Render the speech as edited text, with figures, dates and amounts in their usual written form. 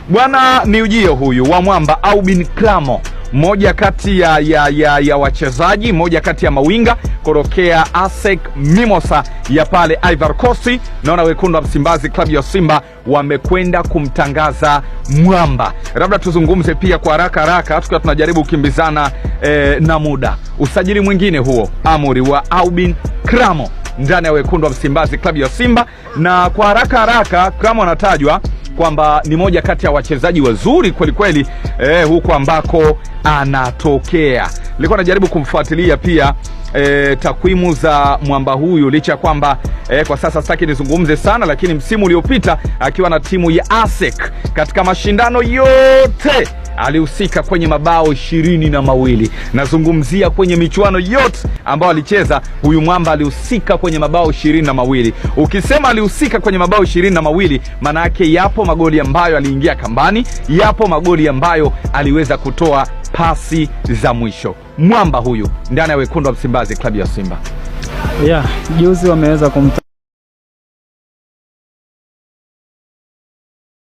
Bwana ni ujio huyu wa mwamba Aubin Kramo, moja kati ya wachezaji, moja kati ya mawinga kutokea ASEC Mimosa ya pale Ivory Coast. Naona wekundu wa Msimbazi klabu ya Simba wamekwenda kumtangaza mwamba. Labda tuzungumze pia kwa haraka tukiwa tunajaribu kukimbizana na muda. Usajili mwingine huo Amuri wa Aubin Kramo ndani ya wekundu wa Msimbazi klabu ya Simba, na kwa haraka Kramo anatajwa kwamba ni moja kati ya wachezaji wazuri kweli kweli huko ambako anatokea. Nilikuwa najaribu kumfuatilia pia takwimu za mwamba huyu, licha kwamba kwa sasa sitaki nizungumze sana, lakini msimu uliopita akiwa na timu ya ASEC katika mashindano yote alihusika kwenye mabao 22. Nazungumzia kwenye michuano yote ambayo alicheza, huyu mwamba alihusika kwenye mabao 22. Ukisema alihusika kwenye mabao 22, maana yake yapo magoli ambayo aliingia kambani, yapo magoli ambayo aliweza kutoa pasi za mwisho. Mwamba huyu ndani ya wekundu wa Msimbazi klabu ya Simba. Juzi wameweza